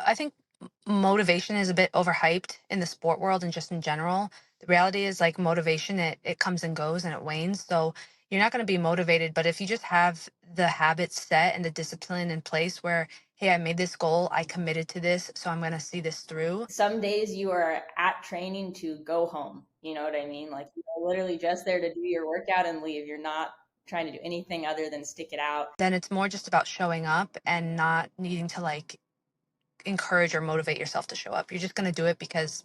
I think motivation is a bit overhyped in the sport world and just in general. The reality is like motivation, it comes and goes and it wanes. So you're not going to be motivated, but if you just have the habits set and the discipline in place where, hey, I made this goal, I committed to this, so I'm going to see this through. Some days you are at training to go home. You know what I mean? Like you're literally just there to do your workout and leave. You're not trying to do anything other than stick it out. Then it's more just about showing up and not needing to like encourage or motivate yourself to show up. You're just going to do it because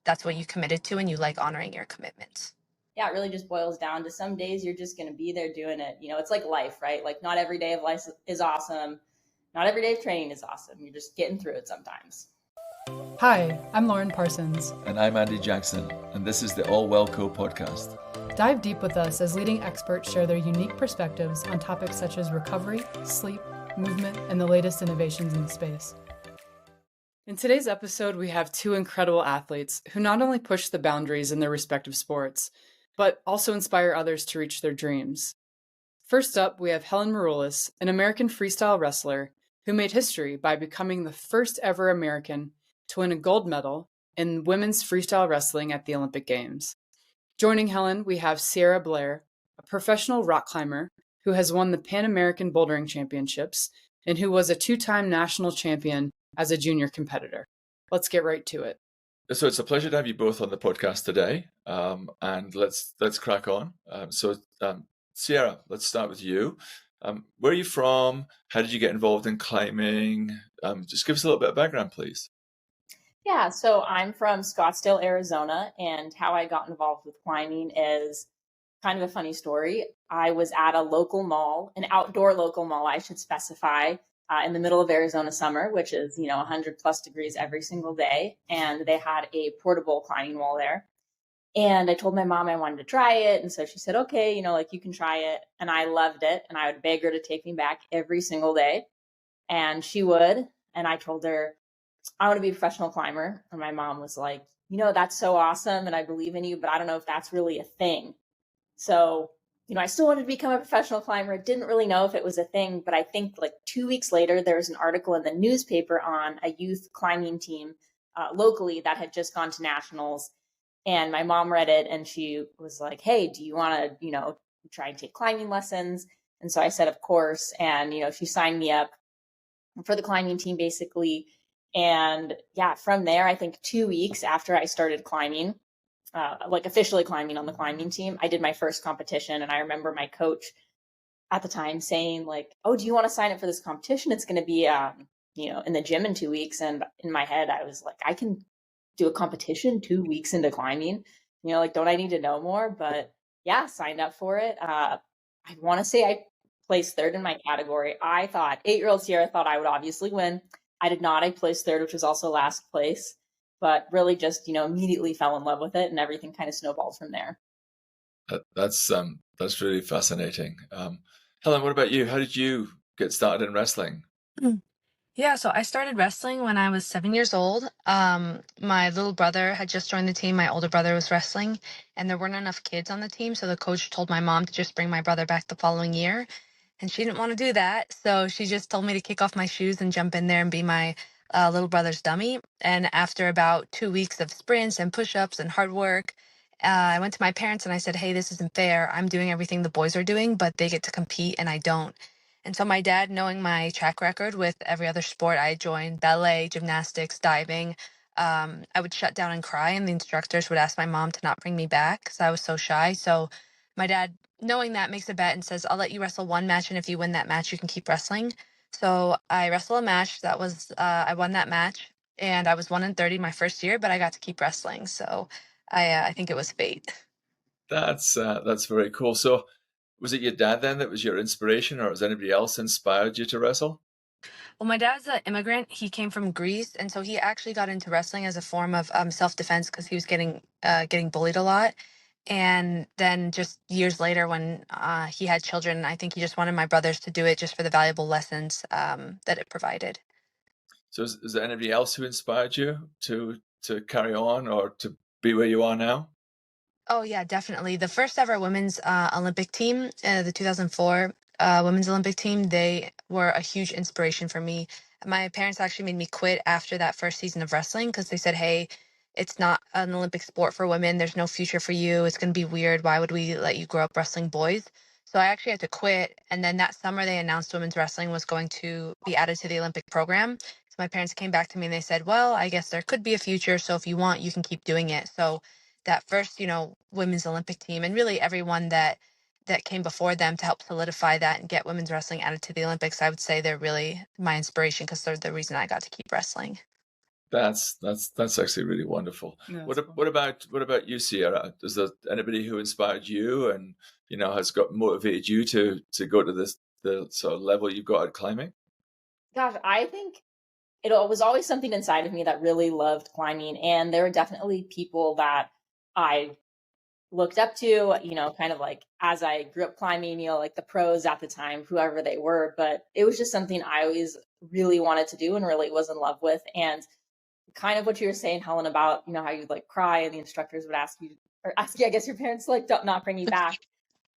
that's what you committed to and you like honoring your commitments. Yeah, it really just boils down to some days you're just going to be there doing it. It's like life, right? Like not every day of life is awesome. Not every day of training is awesome. You're just getting through it sometimes. Hi, I'm Lauren Parsons. And I'm Andy Jackson, and this is the All Well Co podcast. Dive deep with us as leading experts share their unique perspectives on topics such as recovery, sleep, movement, and the latest innovations in the space. In today's episode, we have two incredible athletes who not only push the boundaries in their respective sports, but also inspire others to reach their dreams. First up, we have Helen Maroulis, an American freestyle wrestler who made history by becoming the first ever American to win a gold medal in women's freestyle wrestling at the Olympic Games. Joining Helen, we have Sierra Blair, a professional rock climber who has won the Pan American Bouldering Championships and who was a two-time national champion as a junior competitor. Let's get right to it. So it's a pleasure to have you both on the podcast today, and let's crack on. Sierra, let's start with you. Where are you from? How did you get involved in climbing? Just give us a little bit of background, please. Yeah, so I'm from Scottsdale, Arizona, and how I got involved with climbing is kind of a funny story. I was at a local mall, an outdoor local mall, I should specify, in the middle of Arizona summer, which is, 100 plus degrees every single day. And they had a portable climbing wall there. And I told my mom I wanted to try it. And so she said, okay, you can try it. And I loved it. And I would beg her to take me back every single day. And she would. And I told her, I want to be a professional climber. And my mom was like, that's so awesome. And I believe in you, but I don't know if that's really a thing. So I still wanted to become a professional climber. Didn't really know if it was a thing, but I think like 2 weeks later, there was an article in the newspaper on a youth climbing team locally that had just gone to nationals. And my mom read it and she was like, hey, do you want to, try and take climbing lessons? And so I said, of course. And, she signed me up for the climbing team basically. And yeah, from there, I think 2 weeks after I started climbing, like officially climbing on the climbing team, I did my first competition. And I remember my coach at the time saying like, oh, do you want to sign up for this competition? It's going to be, in the gym in 2 weeks. And in my head, I was like, I can do a competition 2 weeks into climbing, don't I need to know more? But yeah, signed up for it. I want to say I placed third in my category. I thought 8-year-old Sierra thought I would obviously win. I did not. I placed third, which was also last place. But really just, immediately fell in love with it and everything kind of snowballed from there. That's really fascinating. Helen, what about you? How did you get started in wrestling? Yeah, so I started wrestling when I was 7 years old. My little brother had just joined the team. My older brother was wrestling, and there weren't enough kids on the team. So the coach told my mom to just bring my brother back the following year. And she didn't want to do that. So she just told me to kick off my shoes and jump in there and be my little brother's dummy. And after about 2 weeks of sprints and push-ups and hard work, I went to my parents and I said, hey, this isn't fair. I'm doing everything the boys are doing, but they get to compete and I don't. And so my dad, knowing my track record with every other sport I joined, ballet, gymnastics, diving, I would shut down and cry. And the instructors would ask my mom to not bring me back because I was so shy. So my dad, knowing that, makes a bet and says, I'll let you wrestle one match. And if you win that match, you can keep wrestling. So I wrestled a match. That was, I won that match. And I was 1-30 my first year, but I got to keep wrestling. So I think it was fate. That's very cool. So was it your dad then that was your inspiration, or was anybody else inspired you to wrestle? Well, my dad's an immigrant. He came from Greece, and so he actually got into wrestling as a form of self-defense because he was getting bullied a lot. And then just years later, when he had children, I think he just wanted my brothers to do it just for the valuable lessons that it provided. So is there anybody else who inspired you to carry on or to be where you are now? Oh, yeah, definitely. The first ever women's Olympic team, the 2004 women's Olympic team, they were a huge inspiration for me My parents actually made me quit after that first season of wrestling because they said, hey, it's not an Olympic sport for women. There's no future for you. It's going to be weird. Why would we let you grow up wrestling boys? So I actually had to quit. And then that summer, they announced women's wrestling was going to be added to the Olympic program. So my parents came back to me and they said, well, I guess there could be a future. So if you want, you can keep doing it. So that first, women's Olympic team, and really everyone that came before them to help solidify that and get women's wrestling added to the Olympics, I would say they're really my inspiration because they're the reason I got to keep wrestling. That's actually really wonderful. Yeah, What that's cool. what about you, Sierra? Is there anybody who inspired you and has got motivated you to go to the sort of level you've got at climbing? Gosh, I think it was always something inside of me that really loved climbing. And there were definitely people that I looked up to, kind of like as I grew up climbing, like the pros at the time, whoever they were. But it was just something I always really wanted to do and really was in love with. And kind of what you were saying, Helen, about, how you'd like cry and the instructors would ask you, or ask you, I guess your parents like don't not bring you back.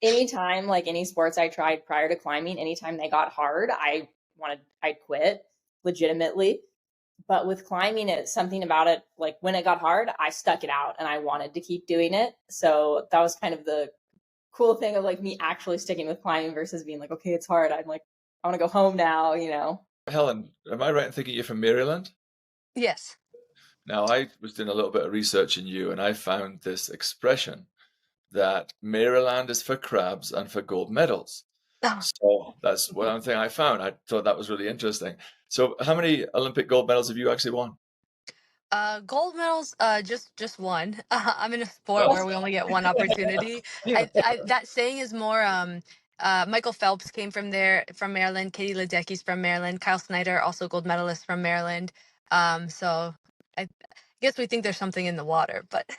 Anytime, like any sports I tried prior to climbing, anytime they got hard, I'd quit legitimately. But with climbing, it's something about it, like when it got hard, I stuck it out and I wanted to keep doing it. So that was kind of the cool thing of like me actually sticking with climbing versus being like, okay, it's hard. I'm like, I want to go home now. Helen, am I right in thinking you're from Maryland? Yes. Now, I was doing a little bit of research in you, and I found this expression that Maryland is for crabs and for gold medals. Oh. So that's one thing I found. I thought that was really interesting. So how many Olympic gold medals have you actually won? Gold medals, just one. I'm in a sport Oh, where we only get one opportunity. Yeah. That saying is more, Michael Phelps came from Maryland. KatieLedecky's from Maryland. Kyle Snyder, also gold medalist from Maryland. So I guess we think there's something in the water, but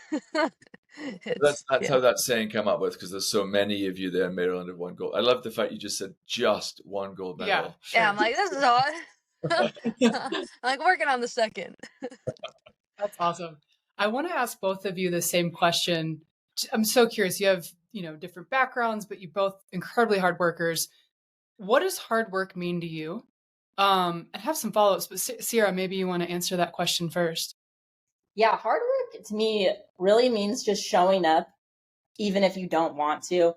that's yeah. how that saying came up with, because there's so many of you there in Maryland have won gold. I love the fact you just said just one gold Yeah, medal. sure. Yeah, I'm like, this is odd. I'm like working on the second. That's awesome. I want to ask both of you the same question. I'm so curious. You have, different backgrounds, but you both incredibly hard workers. What does hard work mean to you? And have some follow-ups, but Sierra, maybe you want to answer that question first. Yeah, hard work to me really means just showing up, even if you don't want to.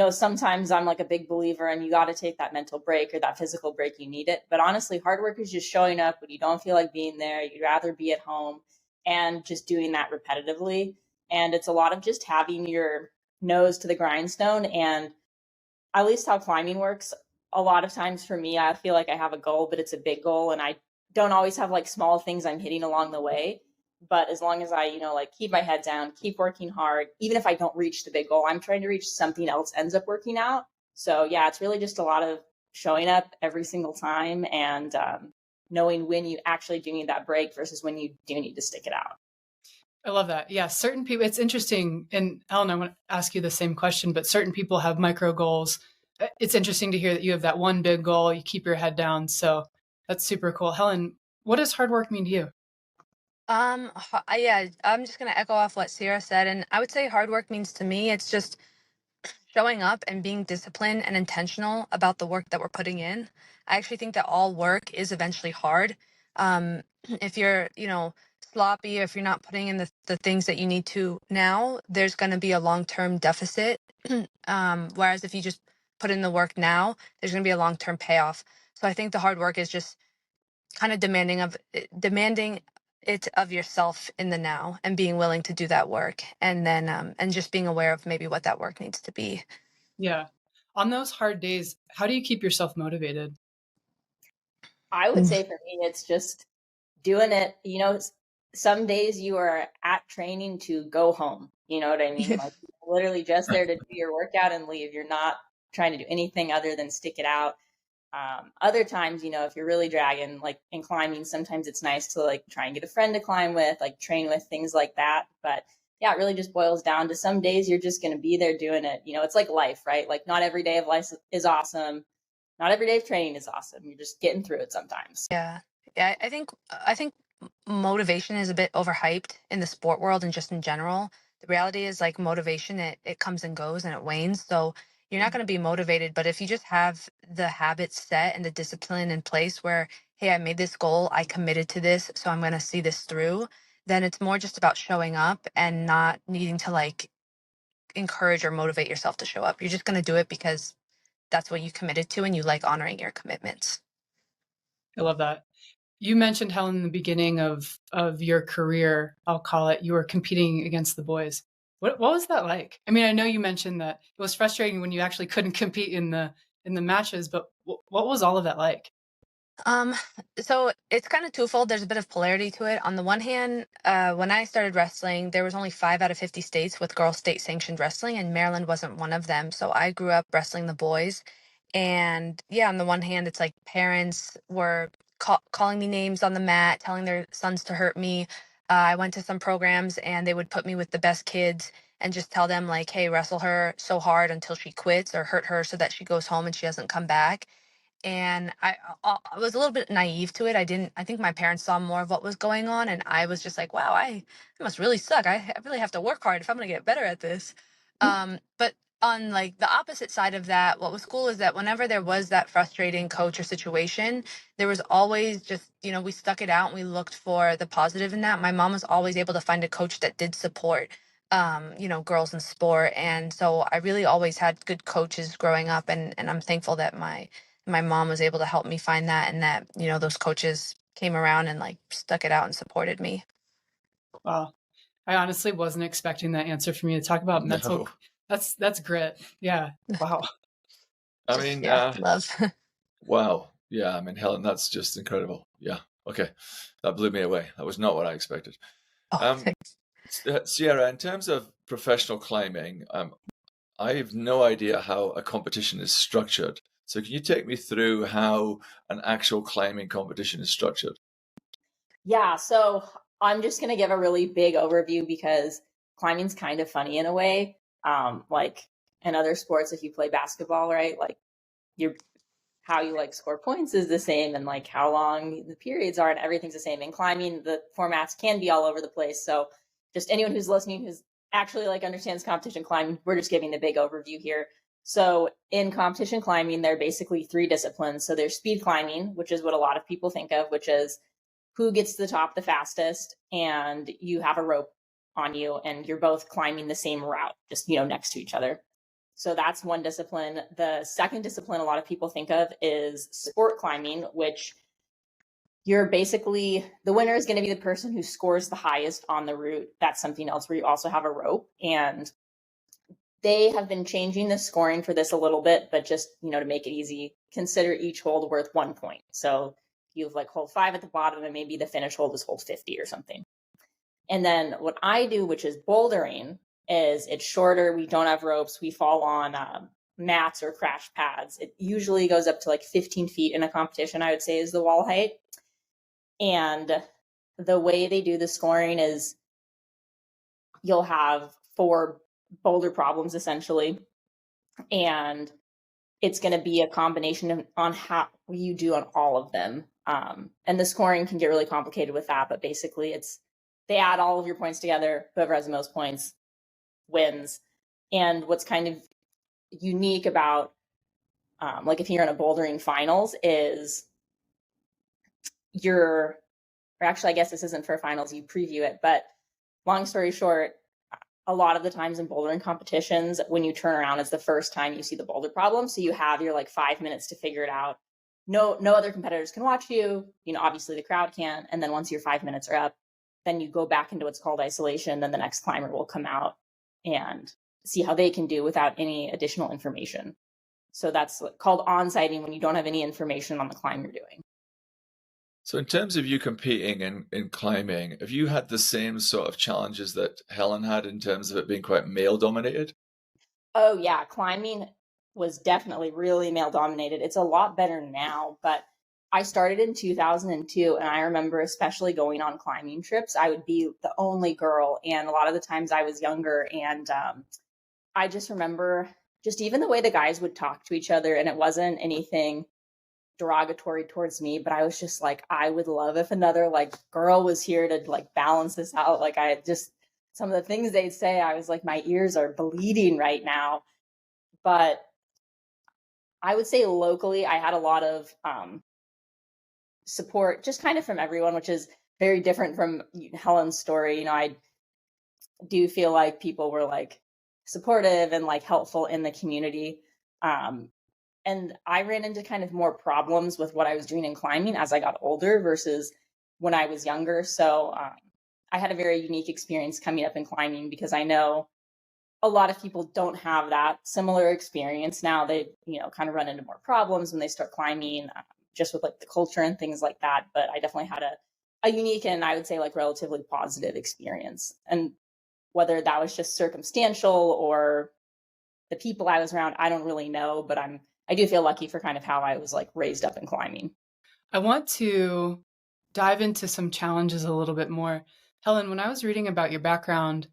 Sometimes I'm like a big believer and you got to take that mental break or that physical break. You need it. But honestly, hard work is just showing up when you don't feel like being there. You'd rather be at home and just doing that repetitively. And it's a lot of just having your nose to the grindstone. And at least how climbing works, a lot of times for me, I feel like I have a goal, but it's a big goal. And I don't always have like small things I'm hitting along the way. But as long as I, like keep my head down, keep working hard, even if I don't reach the big goal, I'm trying to reach something else ends up working out. So yeah, it's really just a lot of showing up every single time and knowing when you actually do need that break versus when you do need to stick it out. I love that. Yeah, certain people, it's interesting. And Ellen, I want to ask you the same question, but certain people have micro goals. It's interesting to hear that you have that one big goal, you keep your head down. So that's super cool. Helen, what does hard work mean to you? Yeah, I'm just gonna echo off what Sierra said, and I would say hard work means to me, it's just showing up and being disciplined and intentional about the work that we're putting in. I actually think that all work is eventually hard. If you're, sloppy, or if you're not putting in the things that you need to now, there's going to be a long-term deficit. Whereas if you just put in the work now, there's going to be a long-term payoff. So I think the hard work is just kind of demanding it of yourself in the now and being willing to do that work, and then and just being aware of maybe what that work needs to be. Yeah. On those hard days, how do you keep yourself motivated? I would say for me, it's just doing it. Some days you are at training to go home. You know what I mean? Like literally just there to do your workout and leave. You're not trying to do anything other than stick it out. Other times, if you're really dragging, like in climbing, sometimes it's nice to like try and get a friend to climb with, like train with, things like that. But yeah, it really just boils down to some days you're just going to be there doing it. It's like life, right? Like not every day of life is awesome. Not every day of training is awesome. You're just getting through it sometimes. Yeah. I think motivation is a bit overhyped in the sport world and just in general. The reality is like motivation, it comes and goes and it wanes. So you're not going to be motivated, but if you just have the habits set and the discipline in place where hey, I made this goal, I committed to this, so I'm going to see this through, then it's more just about showing up and not needing to like encourage or motivate yourself to show up. You're just going to do it because that's what you committed to and you like honoring your commitments. I love that. You mentioned, Helen, in the beginning of your career, I'll call it, you were competing against the boys. What was that like? I mean, I know you mentioned that it was frustrating when you actually couldn't compete in the matches, but what was all of that like? Um, so it's kind of twofold. There's a bit of polarity to it. On the one hand, when I started wrestling, there was only 5 out of 50 states with girl state sanctioned wrestling, and Maryland wasn't one of them. So I grew up wrestling the boys. And yeah, on the one hand, it's like parents were calling me names on the mat, telling their sons to hurt me. I went to some programs and they would put me with the best kids and just tell them like, hey, wrestle her so hard until she quits or hurt her so that she goes home and she doesn't come back. And I was a little bit naive to it. I think my parents saw more of what was going on, and I was just like, wow, I must really suck. I really have to work hard if I'm gonna get better at this. But on like the opposite side of that, what was cool is that whenever there was that frustrating coach or situation, there was always just, we stuck it out and we looked for the positive in that. My mom was always able to find a coach that did support girls in sport. And so I really always had good coaches growing up, and I'm thankful that my mom was able to help me find that, and that, those coaches came around and like stuck it out and supported me. Wow. I honestly wasn't expecting that answer from you. To talk about mental. No. That's grit. Yeah. Wow. I mean, love. Wow. Yeah. I mean, Helen, that's just incredible. Yeah. Okay. That blew me away. That was not what I expected. Thanks. Sierra, in terms of professional climbing, I have no idea how a competition is structured. So can you take me through how an actual climbing competition is structured? Yeah, so I'm just going to give a really big overview because climbing's kind of funny in a way. Like in other sports, if you play basketball, right, like how you like score points is the same, and like how long the periods are and everything's the same. In climbing, the formats can be all over the place. So just anyone who's listening who's actually like understands competition climbing, we're just giving the big overview here. So in competition climbing, there are basically 3 disciplines. So there's speed climbing, which is what a lot of people think of, which is who gets to the top the fastest, and you have a rope on you and you're both climbing the same route, just, next to each other. So that's one discipline. The second discipline a lot of people think of is sport climbing, which you're basically, the winner is going to be the person who scores the highest on the route. That's something else where you also have a rope, and they have been changing the scoring for this a little bit, but just, to make it easy, consider each hold worth 1 point. So you have like hold 5 at the bottom, and maybe the finish hold is hold 50 or something. And then what I do, which is bouldering, is it's shorter. We don't have ropes. We fall on mats or crash pads. It usually goes up to like 15 feet in a competition, I would say, is the wall height. And the way they do the scoring is you'll have 4 boulder problems essentially, and it's going to be a combination on how you do on all of them. And the scoring can get really complicated with that, but basically they add all of your points together. Whoever has the most points wins. And what's kind of unique about, like if you're in a bouldering finals is or actually, I guess this isn't for finals, you preview it, but long story short, a lot of the times in bouldering competitions, when you turn around, it's the first time you see the boulder problem. So you have your like 5 minutes to figure it out. No other competitors can watch you. Obviously the crowd can't. And then once your 5 minutes are up, then you go back into what's called isolation. Then the next climber will come out and see how they can do without any additional information. So that's called on-sighting, when you don't have any information on the climb you're doing. So in terms of you competing in climbing, have you had the same sort of challenges that Helen had in terms of it being quite male dominated? Oh yeah, climbing was definitely really male dominated. It's a lot better now, but I started in 2002, and I remember especially going on climbing trips, I would be the only girl, and a lot of the times I was younger, and I just remember just even the way the guys would talk to each other, and it wasn't anything derogatory towards me, but I was just like, I would love if another like girl was here to like balance this out. Like some of the things they'd say, I was like, my ears are bleeding right now. But I would say locally, I had a lot of support just kind of from everyone, which is very different from Helen's story. You know, I do feel like people were like supportive and like helpful in the community. Um, and I ran into kind of more problems with what I was doing in climbing as I got older versus when I was younger. So I had a very unique experience coming up in climbing because I know a lot of people don't have that similar experience now. They, you know, kind of run into more problems when they start climbing, just with like the culture and things like that. But I definitely had a unique and I would say like relatively positive experience. And whether that was just circumstantial or the people I was around, I don't really know, but I do feel lucky for kind of how I was like raised up in climbing. I want to dive into some challenges a little bit more. Helen, when I was reading about your background,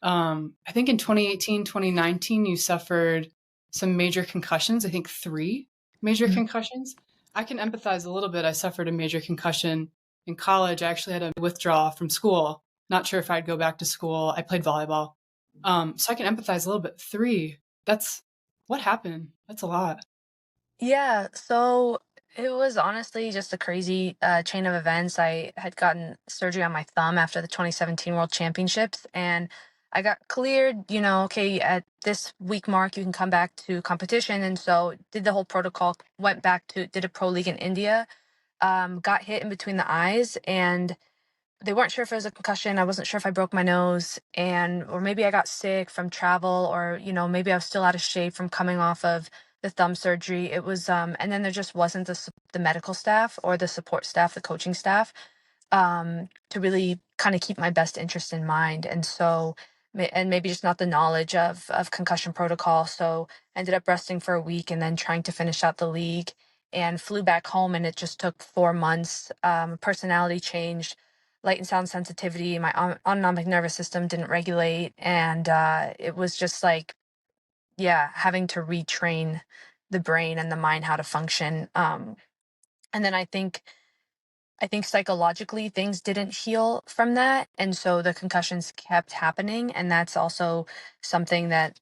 I think in 2018, 2019, you suffered some major concussions. I think 3 major concussions. I can empathize a little bit. I suffered a major concussion in college. I actually had to withdraw from school. Not sure if I'd go back to school. I played volleyball. So I can empathize a little bit. 3, that's what happened. That's a lot. Yeah, so it was honestly just a crazy chain of events. I had gotten surgery on my thumb after the 2017 World Championships, and I got cleared, okay, at this week mark, you can come back to competition. And so did the whole protocol, went back to, did a pro league in India, got hit in between the eyes, and they weren't sure if it was a concussion. I wasn't sure if I broke my nose, or maybe I got sick from travel, or maybe I was still out of shape from coming off of the thumb surgery. It was and then there just wasn't the medical staff or the support staff, the coaching staff, to really kind of keep my best interest in mind. And so, and maybe just not the knowledge of concussion protocol. So I ended up resting for a week and then trying to finish out the league, and flew back home. And it just took 4 months. Personality changed, light and sound sensitivity. My autonomic nervous system didn't regulate. And it was just like, yeah, having to retrain the brain and the mind how to function. And then I think psychologically things didn't heal from that. And so the concussions kept happening. And that's also something that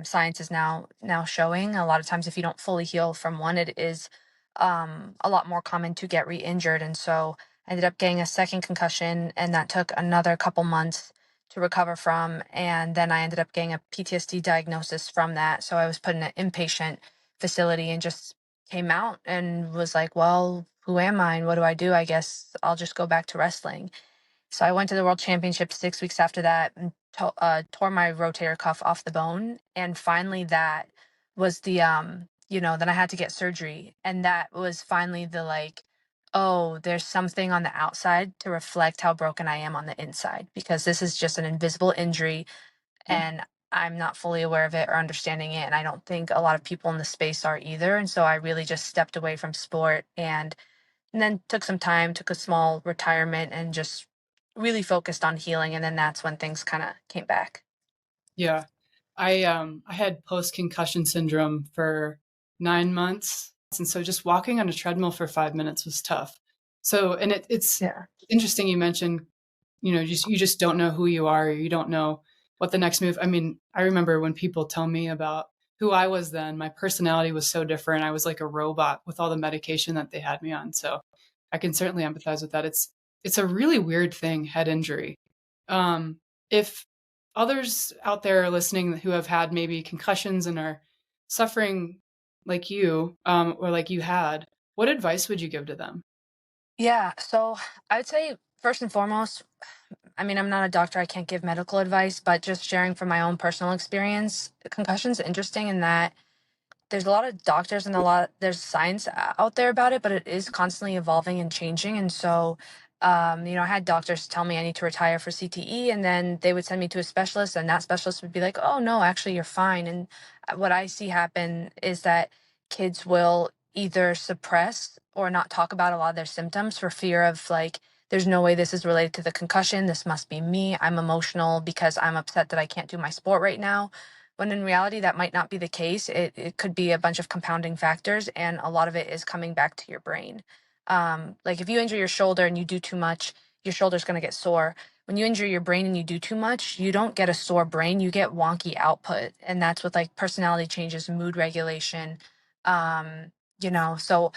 science is now showing. A lot of times, if you don't fully heal from one, it is a lot more common to get re-injured. And so I ended up getting a second concussion, and that took another couple months to recover from. And then I ended up getting a PTSD diagnosis from that. So I was put in an inpatient facility and just came out and was like, well, who am I and what do I do? I guess I'll just go back to wrestling. So I went to the World Championships 6 weeks after that and tore my rotator cuff off the bone. And finally, that was then I had to get surgery. And that was finally the like, oh, there's something on the outside to reflect how broken I am on the inside, because this is just an invisible injury and I'm not fully aware of it or understanding it. And I don't think a lot of people in the space are either. And so I really just stepped away from sport and then took some time, took a small retirement, and just really focused on healing. And then that's when things kind of came back. Yeah. I had post-concussion syndrome for 9 months. And so just walking on a treadmill for 5 minutes was tough. So, and it's interesting you mentioned, you just don't know who you are. Or you don't know what the next move. I mean, I remember when people tell me about who I was then, my personality was so different. I was like a robot with all the medication that they had me on. So I can certainly empathize with that. It's a really weird thing, head injury. If others out there are listening who have had maybe concussions and are suffering like you, or like you had, what advice would you give to them? Yeah. So I would say, first and foremost, I mean, I'm not a doctor, I can't give medical advice, but just sharing from my own personal experience, concussion's interesting in that there's a lot of doctors and there's science out there about it, but it is constantly evolving and changing. And so, I had doctors tell me I need to retire for CTE, and then they would send me to a specialist, and that specialist would be like, oh no, actually you're fine. And what I see happen is that kids will either suppress or not talk about a lot of their symptoms for fear of like, there's no way this is related to the concussion. This must be me. I'm emotional because I'm upset that I can't do my sport right now, when in reality that might not be the case. It could be a bunch of compounding factors, and a lot of it is coming back to your brain. Like if you injure your shoulder and you do too much, your shoulder's going to get sore. When you injure your brain and you do too much, you don't get a sore brain, you get wonky output. And that's with like personality changes, mood regulation. So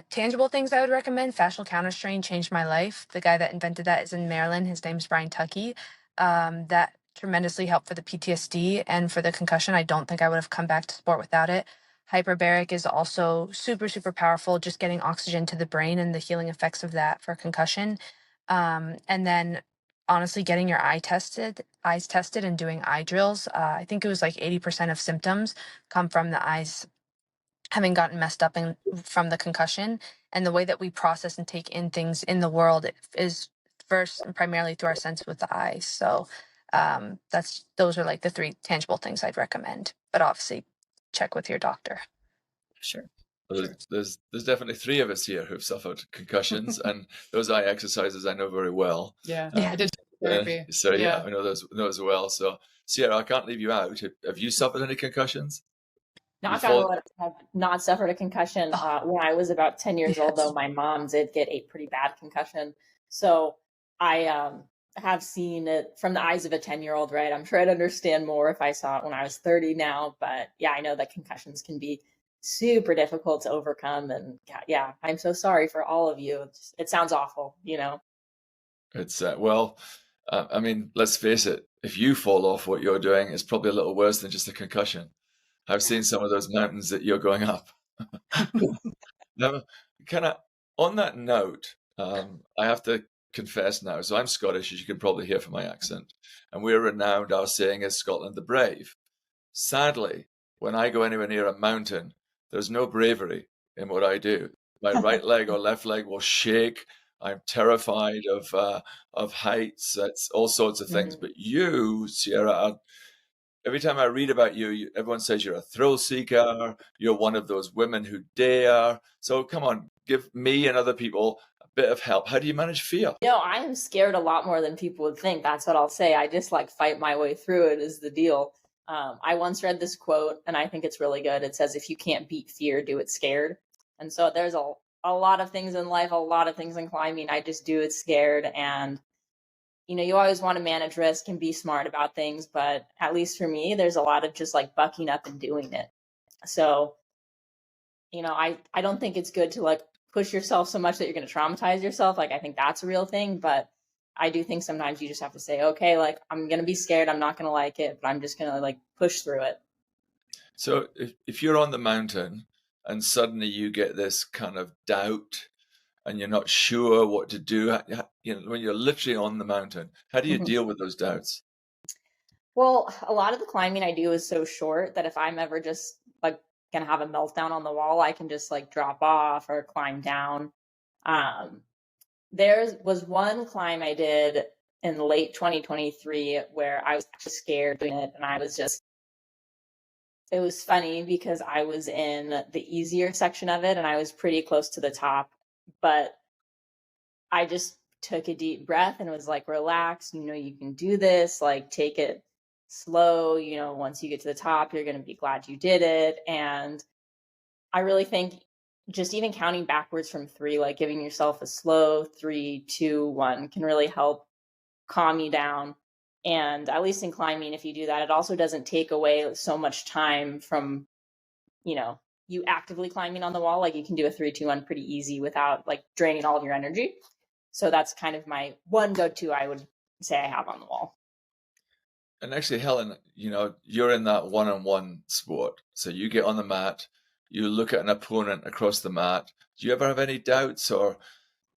Tangible things I would recommend. Fascial counterstrain changed my life. The guy that invented that is in Maryland. His name's Brian Tuckey. That tremendously helped for the PTSD and for the concussion. I don't think I would have come back to sport without it. Hyperbaric is also super, super powerful, just getting oxygen to the brain and the healing effects of that for concussion. And then honestly, getting your eyes tested and doing eye drills. I think it was like 80% of symptoms come from the eyes having gotten messed up from the concussion. And the way that we process and take in things in the world is first and primarily through our sense with the eyes. So those are like the 3 tangible things I'd recommend, but obviously check with your doctor. Sure. Well, there's definitely 3 of us here who've suffered concussions, and those eye exercises I know very well. Yeah, I did therapy. So I know those well. So Sierra, I can't leave you out. Have you suffered any concussions? Knock on wood, I have not suffered a concussion. When I was about 10 years old, though, my mom did get a pretty bad concussion. So I have seen it from the eyes of a 10-year-old, right? I'm sure I'd understand more if I saw it when I was 30 now. But yeah, I know that concussions can be super difficult to overcome. And yeah, I'm so sorry for all of you. It sounds awful, you know? It's, I mean, let's face it. If you fall off what you're doing, it's probably a little worse than just a concussion. I've seen some of those mountains that you're going up. Now, on that note, I have to confess now. So I'm Scottish, as you can probably hear from my accent, and we're renowned, our saying is Scotland the brave. Sadly, when I go anywhere near a mountain, there's no bravery in what I do. My right leg or left leg will shake. I'm terrified of heights. It's all sorts of things. But you, Sierra, every time I read about you, everyone says you're a thrill seeker. You're one of those women who dare. So come on, give me and other people a bit of help. How do you manage fear? No, I am scared a lot more than people would think. That's what I'll say. I just like fight my way through it is the deal. I once read this quote, and I think it's really good. It says, if you can't beat fear, do it scared. And so there's a lot of things in life, a lot of things in climbing. I just do it scared. And you know, you always want to manage risk and be smart about things, but at least for me, there's a lot of just like bucking up and doing it. So, you know, I don't think it's good to like push yourself so much that you're going to traumatize yourself. Like, I think that's a real thing, but I do think sometimes you just have to say, okay, like I'm going to be scared. I'm not going to like it, but I'm just going to like push through it. So if you're on the mountain and suddenly you get this kind of doubt and you're not sure what to do, you know, when you're literally on the mountain, how do you deal with those doubts? Well, a lot of the climbing I do is so short that if I'm ever just like gonna have a meltdown on the wall, I can just like drop off or climb down. There was one climb I did in late 2023 where I was actually scared doing it, and it was funny because I was in the easier section of it and I was pretty close to the top, but I just took a deep breath and was like, relax, you know, you can do this, like take it slow, you know, once you get to the top, you're going to be glad you did it. And I really think just even counting backwards from 3, like giving yourself a slow 3, 2, 1 can really help calm you down. And at least in climbing, if you do that, it also doesn't take away so much time from, you know, you actively climbing on the wall. Like you can do a 3, 2, 1 pretty easy without like draining all of your energy. So that's kind of my one go-to I would say I have on the wall. And actually, Helen, you know, you're in that one-on-one sport. So you get on the mat, you look at an opponent across the mat. Do you ever have any doubts, or,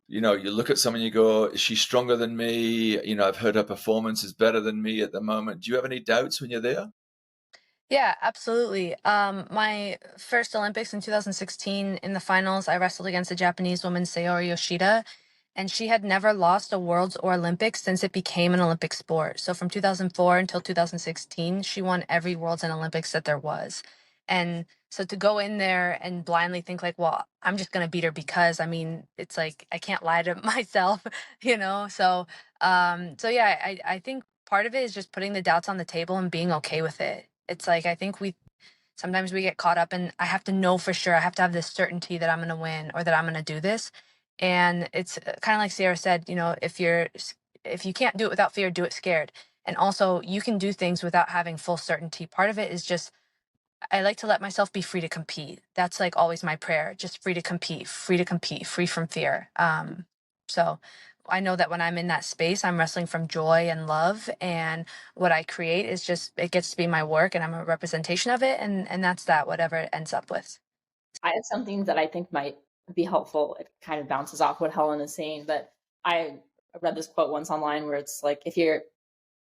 you know, you look at someone, you go, is she stronger than me? You know, I've heard her performance is better than me at the moment. Do you have any doubts when you're there? Yeah, absolutely. My first Olympics in 2016, in the finals, I wrestled against a Japanese woman, Sayori Yoshida, and she had never lost a Worlds or Olympics since it became an Olympic sport. So from 2004 until 2016, she won every Worlds and Olympics that there was. And so to go in there and blindly think like, well, I'm just going to beat her because, I mean, it's like, I can't lie to myself, you know? So, yeah, I think part of it is just putting the doubts on the table and being okay with it. It's like, I think sometimes we get caught up in, I have to know for sure. I have to have this certainty that I'm going to win or that I'm going to do this. And it's kind of like Sierra said, you know, if you can't do it without fear, do it scared. And also you can do things without having full certainty. Part of it is just I like to let myself be free to compete. That's like always my prayer, just free to compete, free to compete, free from fear. So I know that when I'm in that space, I'm wrestling from joy and love, and what I create is just, it gets to be my work, and I'm a representation of it, and that's that, whatever it ends up with. I have something that I think might be helpful. It kind of bounces off what Helen is saying, but I read this quote once online where it's like, if you're,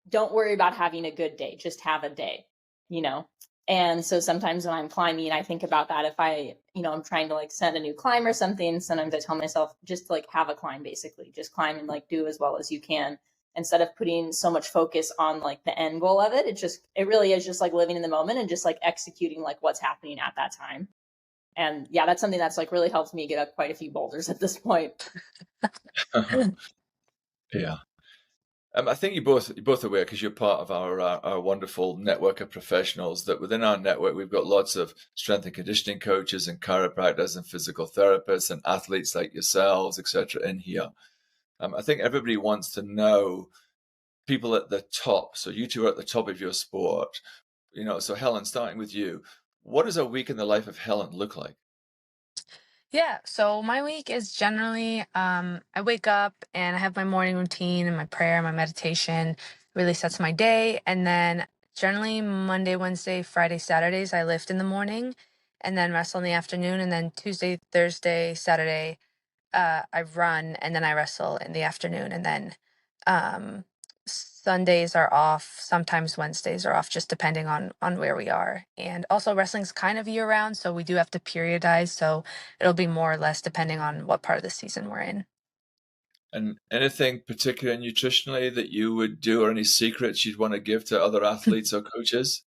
don't worry about having a good day, just have a day, you know? And so sometimes when I'm climbing, I think about that. If I, I'm trying to like set a new climb or something, sometimes I tell myself just like have a climb, basically just climb and like do as well as you can, instead of putting so much focus on like the end goal of it. It really is just like living in the moment and just like executing like what's happening at that time. And yeah, that's something that's like really helped me get up quite a few boulders at this point. Yeah. I think you're both aware, because you're part of our wonderful network of professionals, that within our network we've got lots of strength and conditioning coaches and chiropractors and physical therapists and athletes like yourselves, etc. in here. I think everybody wants to know people at the top. So you two are at the top of your sport. So Helen, starting with you, what does a week in the life of Helen look like? Yeah, so my week is generally I wake up and I have my morning routine and my prayer, my meditation really sets my day. And then generally Monday, Wednesday, Friday, Saturdays, I lift in the morning and then wrestle in the afternoon. And then Tuesday, Thursday, Saturday, I run and then I wrestle in the afternoon. And then um, Sundays are off. Sometimes Wednesdays are off, just depending on where we are. And also wrestling's kind of year round, so we do have to periodize. So it'll be more or less depending on what part of the season we're in. And anything particular nutritionally that you would do, or any secrets you'd want to give to other athletes or coaches?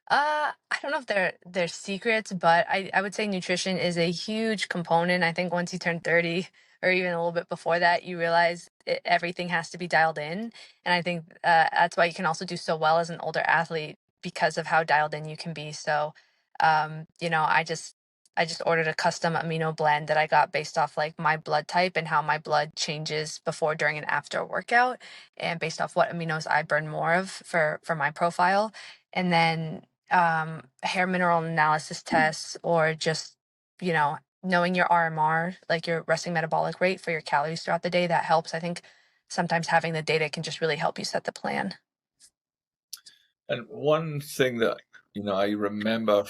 I don't know if they're secrets, but I would say nutrition is a huge component. I think once you turn 30 or even a little bit before that, you realize everything has to be dialed in. And I think that's why you can also do so well as an older athlete, because of how dialed in you can be. So, I just ordered a custom amino blend that I got based off like my blood type and how my blood changes before, during, and after a workout, and based off what aminos I burn more of for my profile. And then hair mineral analysis tests, or just, knowing your RMR, like your resting metabolic rate for your calories throughout the day, that helps. I think sometimes having the data can just really help you set the plan. And one thing that I remember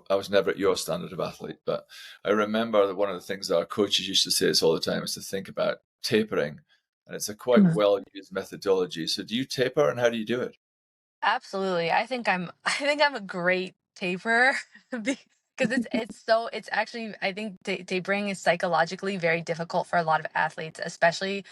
I was never at your standard of athlete, but I remember that one of the things that our coaches used to say us all the time is to think about tapering, and it's a quite Mhm. well used methodology. So do you taper, and how do you do it? Absolutely. I think I'm a great taper because it's actually, I think tapering is psychologically very difficult for a lot of athletes, especially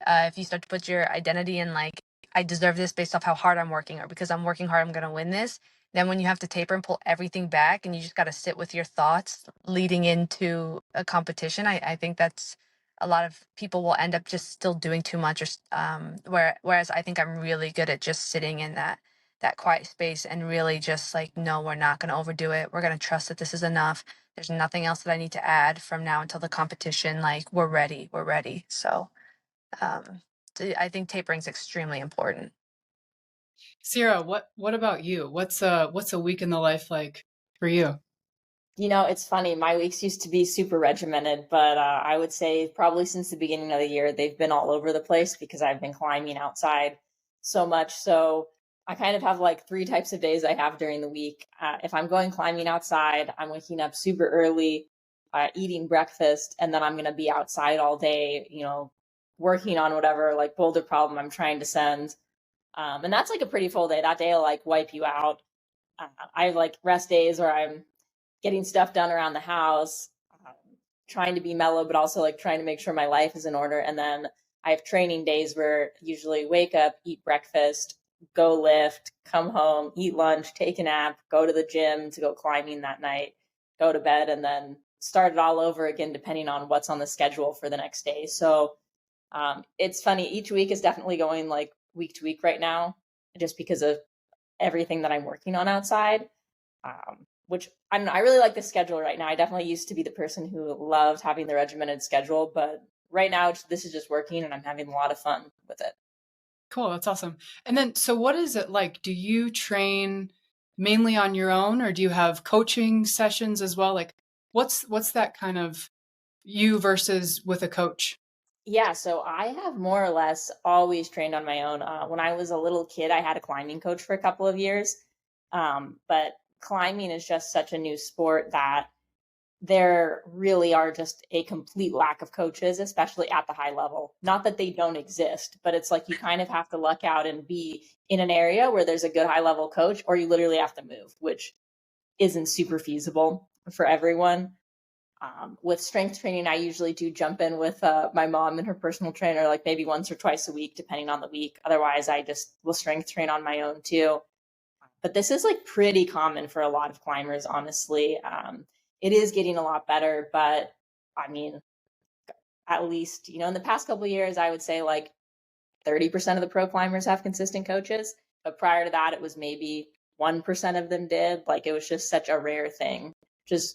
if you start to put your identity in like, I deserve this based off how hard I'm working, or because I'm working hard I'm going to win this. Then when you have to taper and pull everything back and you just got to sit with your thoughts leading into a competition, I think that's, a lot of people will end up just still doing too much, or whereas I think I'm really good at just sitting in that quiet space and really just like, no, we're not going to overdo it. We're going to trust that this is enough. There's nothing else that I need to add from now until the competition. Like, we're ready. We're ready. So, I think tapering is extremely important. Sierra, what about you? What's a week in the life like for you? It's funny. My weeks used to be super regimented, but I would say probably since the beginning of the year, they've been all over the place because I've been climbing outside so much. So I kind of have like three types of days I have during the week. If I'm going climbing outside, I'm waking up super early, eating breakfast, and then I'm going to be outside all day, working on whatever like boulder problem I'm trying to send. And that's like a pretty full day. That day will like wipe you out. I have like rest days where I'm getting stuff done around the house, trying to be mellow, but also like trying to make sure my life is in order. And then I have training days where usually wake up, eat breakfast, go lift, come home, eat lunch, take a nap, go to the gym to go climbing that night, go to bed, and then start it all over again, depending on what's on the schedule for the next day. So it's funny. Each week is definitely going like week to week right now, just because of everything that I'm working on outside. Which I don't know, I really like the schedule right now. I definitely used to be the person who loved having the regimented schedule, but right now this is just working and I'm having a lot of fun with it. Cool, that's awesome. And then, so what is it like? Do you train mainly on your own, or do you have coaching sessions as well? Like what's that kind of you versus with a coach? Yeah, so I have more or less always trained on my own. When I was a little kid, I had a climbing coach for a couple of years. But climbing is just such a new sport that there really are just a complete lack of coaches, especially at the high level. Not that they don't exist, but it's like you kind of have to luck out and be in an area where there's a good high level coach, or you literally have to move, which isn't super feasible for everyone. With strength training, I usually do jump in with my mom and her personal trainer, like maybe once or twice a week, depending on the week. Otherwise, I just will strength train on my own too. But this is like pretty common for a lot of climbers, honestly. It is getting a lot better, but I mean, at least, in the past couple of years, I would say like 30% of the pro climbers have consistent coaches. But prior to that, it was maybe 1% of them did. Like it was just such a rare thing. Just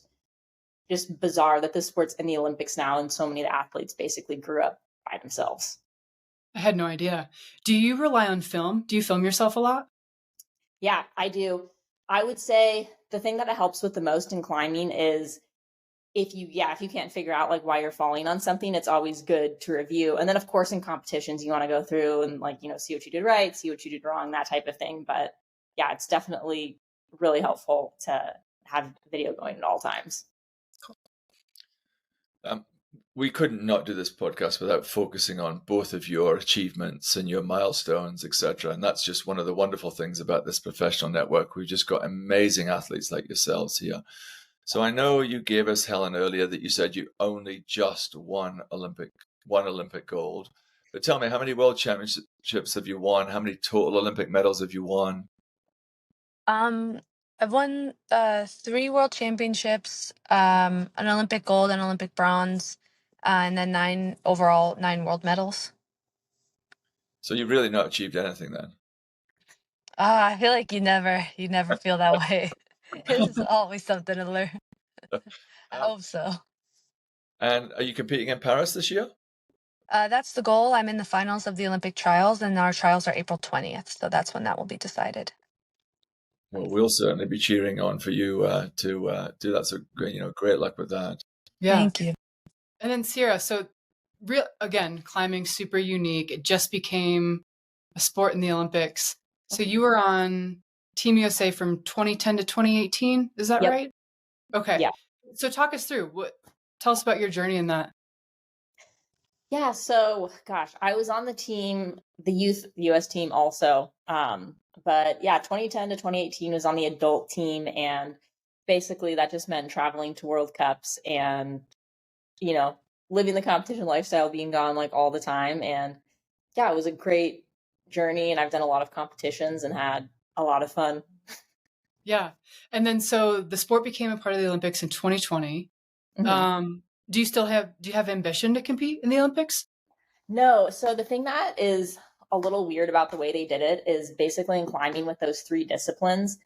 bizarre that this sport's in the Olympics now, and so many of the athletes basically grew up by themselves. I had no idea. Do you rely on film? Do you film yourself a lot? Yeah, I do. I would say the thing that helps with the most in climbing is if you can't figure out like why you're falling on something, it's always good to review. And then of course in competitions, you want to go through and like, see what you did right, see what you did wrong, that type of thing. But yeah, it's definitely really helpful to have video going at all times. We couldn't not do this podcast without focusing on both of your achievements and your milestones, etc. And that's just one of the wonderful things about this professional network. We've just got amazing athletes like yourselves here. So I know you gave us, Helen, earlier that you said you only just won Olympic gold. But tell me, how many world championships have you won? How many total Olympic medals have you won? I've won 3 world championships, an Olympic gold, an Olympic bronze, and then 9 world medals. So you've really not achieved anything then? I feel like you never feel that way. There's always something to learn. I hope so. And are you competing in Paris this year? That's the goal. I'm in the finals of the Olympic trials, and our trials are April 20th, so that's when that will be decided. Well, we'll certainly be cheering on for you to do that. So, great luck with that. Yeah. Thank you. And then Sierra, so again, climbing super unique. It just became a sport in the Olympics. So you were on Team USA from 2010 to 2018. Is that right? Okay. Yeah. So talk us through tell us about your journey in that. Yeah. So gosh, I was on the team, the youth US team also. But yeah, 2010 to 2018 was on the adult team. And basically that just meant traveling to World Cups and, living the competition lifestyle, being gone like all the time. And yeah, it was a great journey. And I've done a lot of competitions and had a lot of fun. Yeah. And then so the sport became a part of the Olympics in 2020. Mm-hmm. Do you have ambition to compete in the Olympics? No. So the thing that is a little weird about the way they did it is basically in climbing with those 3 disciplines,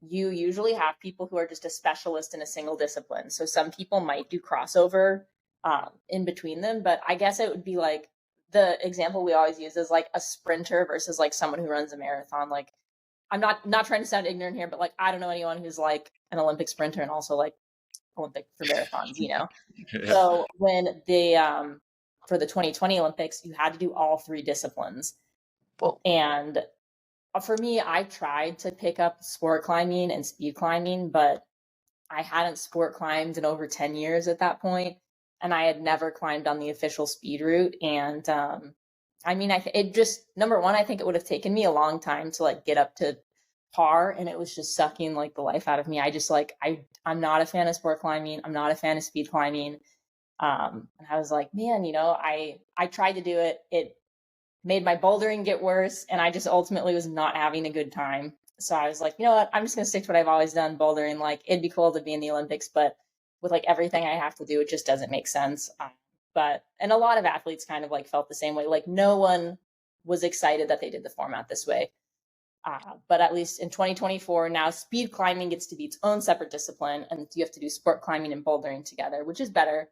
you usually have people who are just a specialist in a single discipline. So some people might do crossover in between them, but I guess it would be like the example we always use is like a sprinter versus like someone who runs a marathon. Like I'm not trying to sound ignorant here, but like I don't know anyone who's like an Olympic sprinter and also like Olympic for marathons, Yeah. So when they for the 2020 Olympics, you had to do all 3 disciplines. Whoa. And for me, I tried to pick up sport climbing and speed climbing, but I hadn't sport climbed in over 10 years at that point, and I had never climbed on the official speed route. And it just, number one, I think it would have taken me a long time to like get up to par, and it was just sucking like the life out of me. I just like I'm not a fan of sport climbing. I'm not a fan of speed climbing. And I was like, man, I tried to do it. It made my bouldering get worse, and I just ultimately was not having a good time. So I was like, you know what? I'm just going to stick to what I've always done, bouldering. Like, it'd be cool to be in the Olympics, but with like everything I have to do, it just doesn't make sense. And a lot of athletes kind of like felt the same way. Like no one was excited that they did the format this way. But at least in 2024, now speed climbing gets to be its own separate discipline, and you have to do sport climbing and bouldering together, which is better.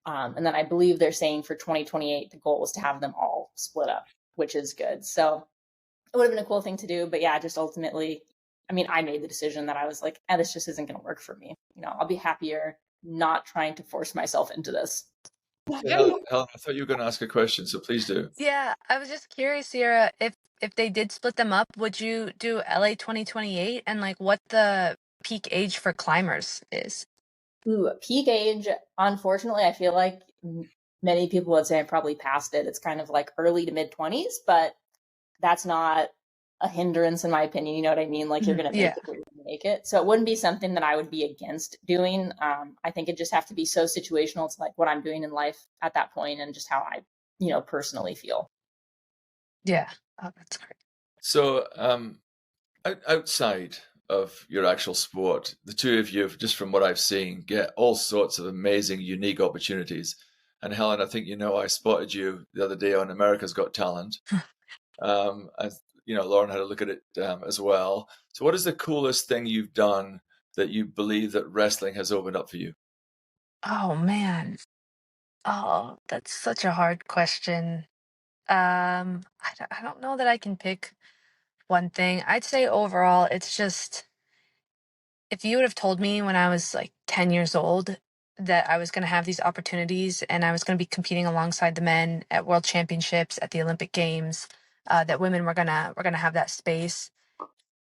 And then I believe they're saying for 2028, the goal was to have them all split up, which is good. So it would have been a cool thing to do, but yeah, just ultimately I mean, I made the decision that I was like, this just isn't going to work for me. You know, I'll be happier not trying to force myself into this. So Helen, I thought you were going to ask a question, so please do. Yeah, I was just curious, Sierra, if they did split them up, would you do LA 2028 and like what the peak age for climbers is? Ooh, peak age, unfortunately, I feel like many people would say I'm probably past it. It's kind of like early to mid 20s, but that's not a hindrance in my opinion. You know what I mean? Like you're going to make Yeah. it where you're going to make it. So it wouldn't be something that I would be against doing. I think it just have to be so situational to like what I'm doing in life at that point and just how I, you know, personally feel. Yeah. Oh, that's great. So outside of your actual sport, the two of you, just from what I've seen, get all sorts of amazing, unique opportunities. And Helen, I think you know I spotted you the other day on America's Got Talent. As you know, Lauren had a look at it as well. So, what is the coolest thing you've done that you believe that wrestling has opened up for you? Oh man. Oh, that's such a hard question. I don't know that I can pick one thing. I'd say overall, it's just if you would have told me when I was like 10 years old that I was going to have these opportunities and I was going to be competing alongside the men at world championships, at the Olympic Games, that women were gonna have that space.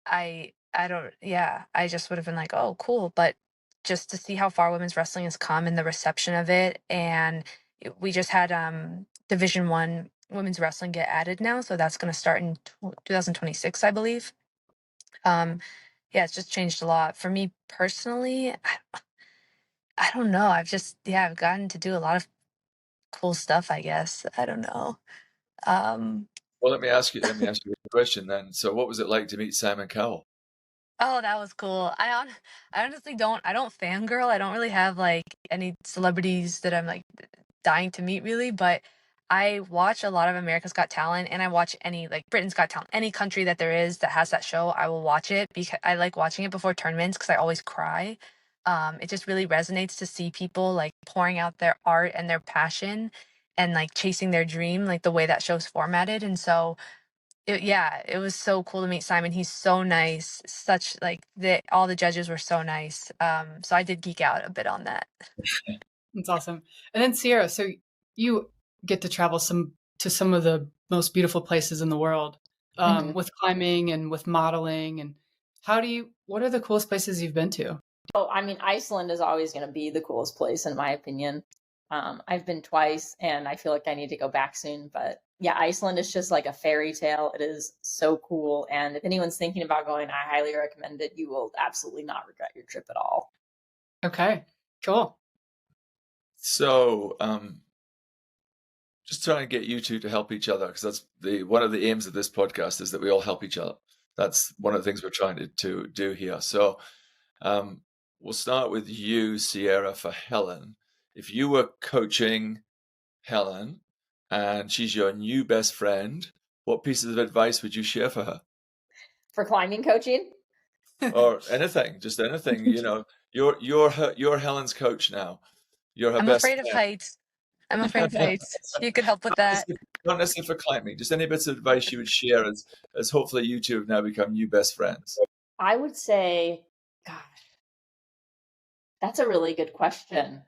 I don't, yeah, I just would have been like, oh, cool. But just to see how far women's wrestling has come and the reception of it, and we just had Division 1 women's wrestling get added now, so that's going to start in 2026, I believe. Um, yeah, it's just changed a lot for me personally. I don't know. I've gotten to do a lot of cool stuff, I guess. I don't know. Um, Well, let me ask you a question then. So, what was it like to meet Simon Cowell? Oh, that was cool. I honestly don't fangirl. I don't really have like any celebrities that I'm like dying to meet really, but I watch a lot of America's Got Talent and I watch any like Britain's Got Talent. Any country that there is that has that show, I will watch it because I like watching it before tournaments because I always cry. It just really resonates to see people like pouring out their art and their passion and like chasing their dream, like the way that show's formatted. And so yeah, it was so cool to meet Simon. He's so nice. Such like all the judges were so nice. So I did geek out a bit on that. That's awesome. And then Sierra, so you get to travel to some of the most beautiful places in the world Mhm. with climbing and with modeling. And what are the coolest places you've been to? Oh, I mean, Iceland is always going to be the coolest place in my opinion. I've been twice and I feel like I need to go back soon. But yeah, Iceland is just like a fairy tale. It is so cool. And if anyone's thinking about going, I highly recommend it. You will absolutely not regret your trip at all. Okay, cool. So, just trying to get you two to help each other because that's one of the aims of this podcast is that we all help each other. That's one of the things we're trying to do here. So, we'll start with you, Sierra, for Helen. If you were coaching Helen and she's your new best friend, what pieces of advice would you share for her? For climbing coaching? Or anything, just anything, you know, you're Helen's coach now. You're her I'm best afraid of friend. heights. I'm afraid of heights. You could help with that. Not necessarily for climbing, just any bits of advice you would share as hopefully you two have now become new best friends. I would say, gosh, that's a really good question.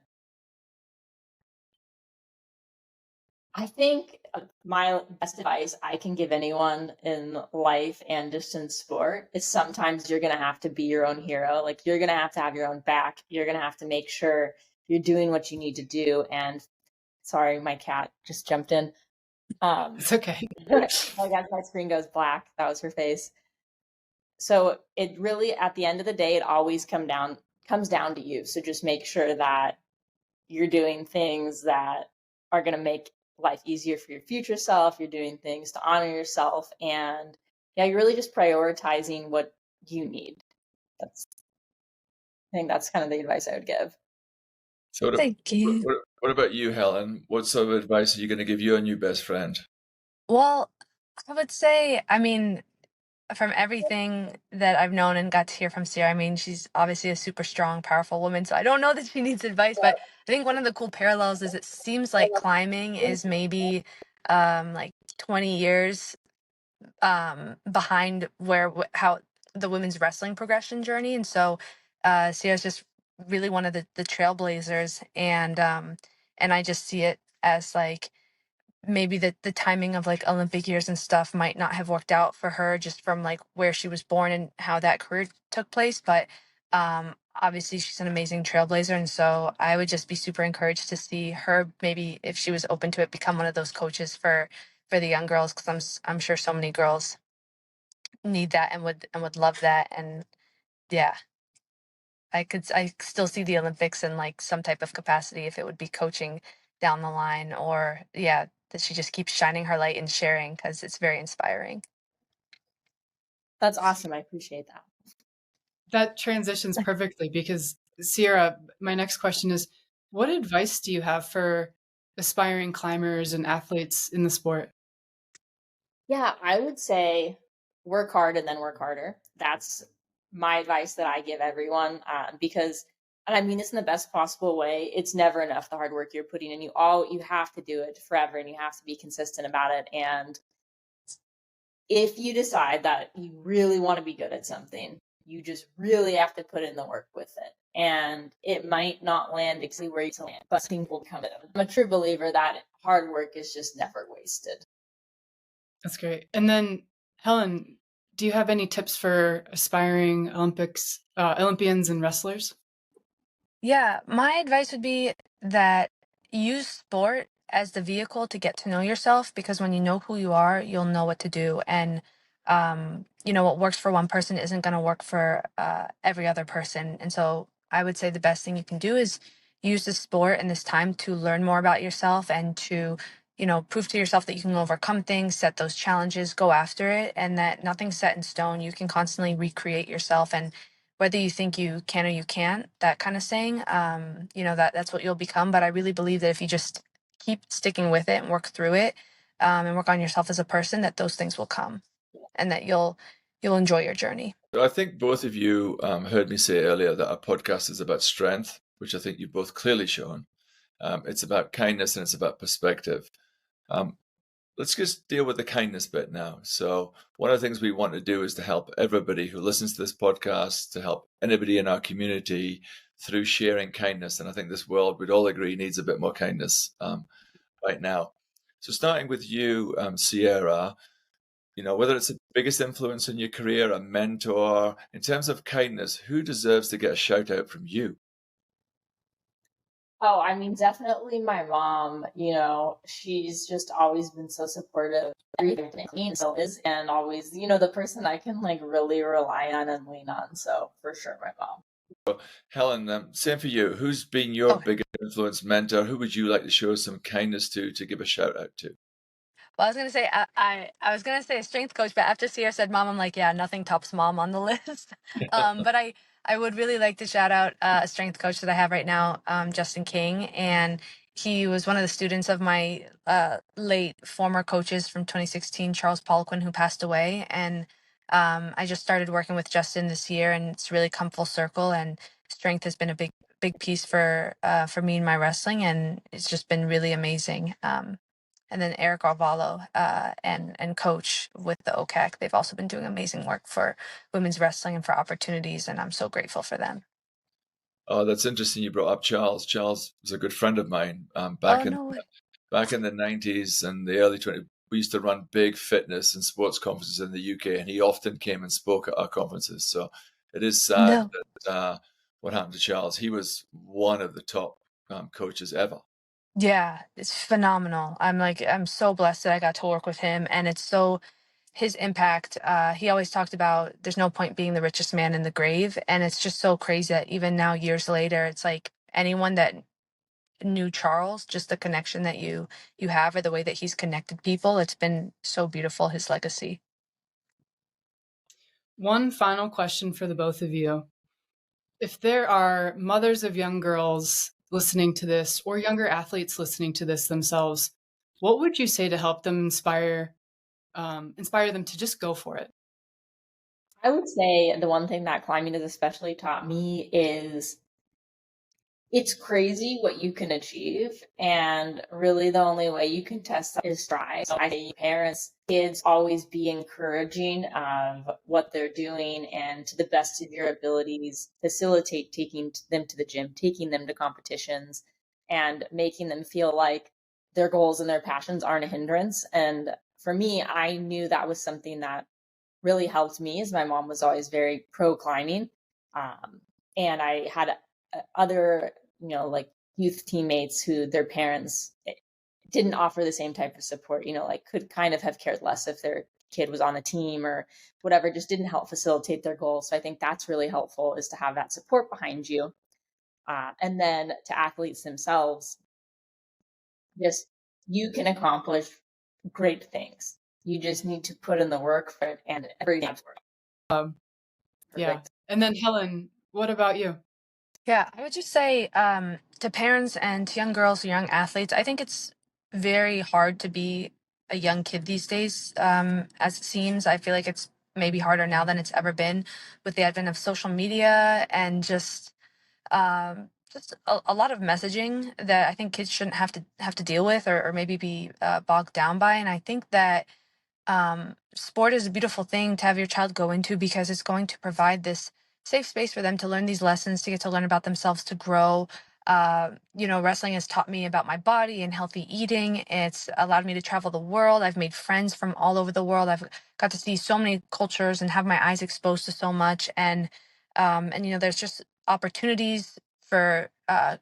I think my best advice I can give anyone in life and just in sport is sometimes you're going to have to be your own hero. Like you're going to have your own back. You're going to have to make sure you're doing what you need to do. And sorry, my cat just jumped in. It's okay. I guess my screen goes black. That was her face. So it really, at the end of the day, it always comes down to you. So just make sure that you're doing things that are going to make life easier for your future self. You're doing things to honor yourself. And yeah, you're really just prioritizing what you need. I think that's kind of the advice I would give. So Thank you. what about you, Helen? What sort of advice are you going to give your new best friend? Well, I would say, I mean, from everything that I've known and got to hear from Sierra, I mean, she's obviously a super strong, powerful woman. So I don't know that she needs advice, but I think one of the cool parallels is it seems like climbing is maybe like 20 years behind how the women's wrestling progression journey. And so Sierra's just really one of the trailblazers, and I just see it as like maybe the timing of like Olympic years and stuff might not have worked out for her just from like where she was born and how that career took place. But obviously she's an amazing trailblazer. And so I would just be super encouraged to see her, maybe if she was open to it, become one of those coaches for the young girls. Cause I'm sure so many girls need that and would love that. And yeah, I still see the Olympics in like some type of capacity, if it would be coaching down the line, or yeah, that she just keeps shining her light and sharing, because it's very inspiring. That's awesome. I appreciate that. That transitions perfectly because, Sierra, my next question is, what advice do you have for aspiring climbers and athletes in the sport? Yeah, I would say work hard and then work harder. That's my advice that I give everyone, because, and I mean this in the best possible way. It's never enough, the hard work you're putting in. You have to do it forever, and you have to be consistent about it. And if you decide that you really want to be good at something, you just really have to put in the work with it. And it might not land exactly where you land, but things will come in. I'm a true believer that hard work is just never wasted. That's great. And then, Helen, do you have any tips for aspiring Olympians and wrestlers? Yeah, my advice would be that use sport as the vehicle to get to know yourself, because when you know who you are, you'll know what to do. And what works for one person isn't going to work for every other person. And so I would say the best thing you can do is use this sport and this time to learn more about yourself and to, prove to yourself that you can overcome things, set those challenges, go after it, and that nothing's set in stone. You can constantly recreate yourself, and whether you think you can or you can't, that kind of saying, that's what you'll become. But I really believe that if you just keep sticking with it and work through it, and work on yourself as a person, that those things will come, and that you'll enjoy your journey. I think both of you heard me say earlier that our podcast is about strength, which I think you've both clearly shown. It's about kindness and it's about perspective. Let's just deal with the kindness bit now. So one of the things we want to do is to help everybody who listens to this podcast, to help anybody in our community through sharing kindness. And I think this world, we'd all agree, needs a bit more kindness right now. So starting with you, Sierra, whether it's the biggest influence in your career, a mentor, in terms of kindness, who deserves to get a shout out from you? Oh, I mean, definitely my mom. She's just always been so supportive of everything, and still is, and always, the person I can like really rely on and lean on. So for sure, my mom. Helen, same for you. Who's been your biggest influence, mentor? Who would you like to show some kindness to give a shout out to? Well, I was gonna say I was gonna say a strength coach, but after Sierra said mom, I'm like, yeah, nothing tops mom on the list. But I would really like to shout out a strength coach that I have right now, Justin King, and he was one of the students of my late former coaches from 2016, Charles Poliquin, who passed away. And I just started working with Justin this year, and it's really come full circle. And strength has been a big piece for me in my wrestling, and it's just been really amazing. And then Eric Arvalo and coach with the OCAC. They've also been doing amazing work for women's wrestling and for opportunities, and I'm so grateful for them. Oh, that's interesting. You brought up Charles. Charles was a good friend of mine back in the 90s and the early 20s. We used to run big fitness and sports conferences in the UK, and he often came and spoke at our conferences. So it is sad that what happened to Charles. He was one of the top coaches ever. Yeah, it's phenomenal. I'm so blessed that I got to work with him, and it's so his impact. He always talked about there's no point being the richest man in the grave, and it's just so crazy that even now, years later, it's like anyone that knew Charles, just the connection that you have, or the way that he's connected people, it's been so beautiful, his legacy. One final question for the both of you. If there are mothers of young girls listening to this, or younger athletes listening to this themselves, what would you say to help them inspire them to just go for it? I would say the one thing that climbing has especially taught me is it's crazy what you can achieve. And really the only way you can test that is try. So I say parents, kids, always be encouraging of what they're doing and to the best of your abilities, facilitate taking them to the gym, taking them to competitions, and making them feel like their goals and their passions aren't a hindrance. And for me, I knew that was something that really helped me, as my mom was always very pro climbing. And I had other, like youth teammates who their parents didn't offer the same type of support, like could kind of have cared less if their kid was on the team or whatever, just didn't help facilitate their goals. So I think that's really helpful, is to have that support behind you. And then to athletes themselves, just you can accomplish great things. You just need to put in the work for it, and everything's work. Yeah. And then Helen, what about you? Yeah, I would just say to parents and to young girls, young athletes, I think it's very hard to be a young kid these days. As it seems, I feel like it's maybe harder now than it's ever been with the advent of social media and just a lot of messaging that I think kids shouldn't have to deal with, or maybe be bogged down by. And I think that sport is a beautiful thing to have your child go into, because it's going to provide this safe space for them to learn these lessons, to get to learn about themselves, to grow. Wrestling has taught me about my body and healthy eating. It's allowed me to travel the world. I've made friends from all over the world. I've got to see so many cultures and have my eyes exposed to so much. And there's just opportunities for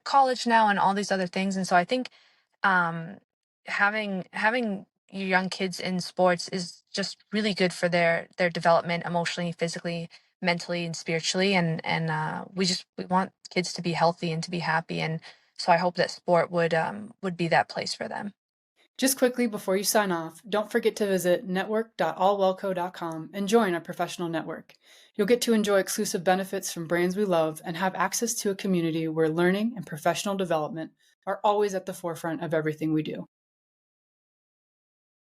college now and all these other things. And so I think um, having your young kids in sports is just really good for their development emotionally, physically, mentally, and spiritually. And we want kids to be healthy and to be happy. And so I hope that sport would be that place for them. Just quickly before you sign off, don't forget to visit network.allwellco.com and join our professional network. You'll get to enjoy exclusive benefits from brands we love and have access to a community where learning and professional development are always at the forefront of everything we do.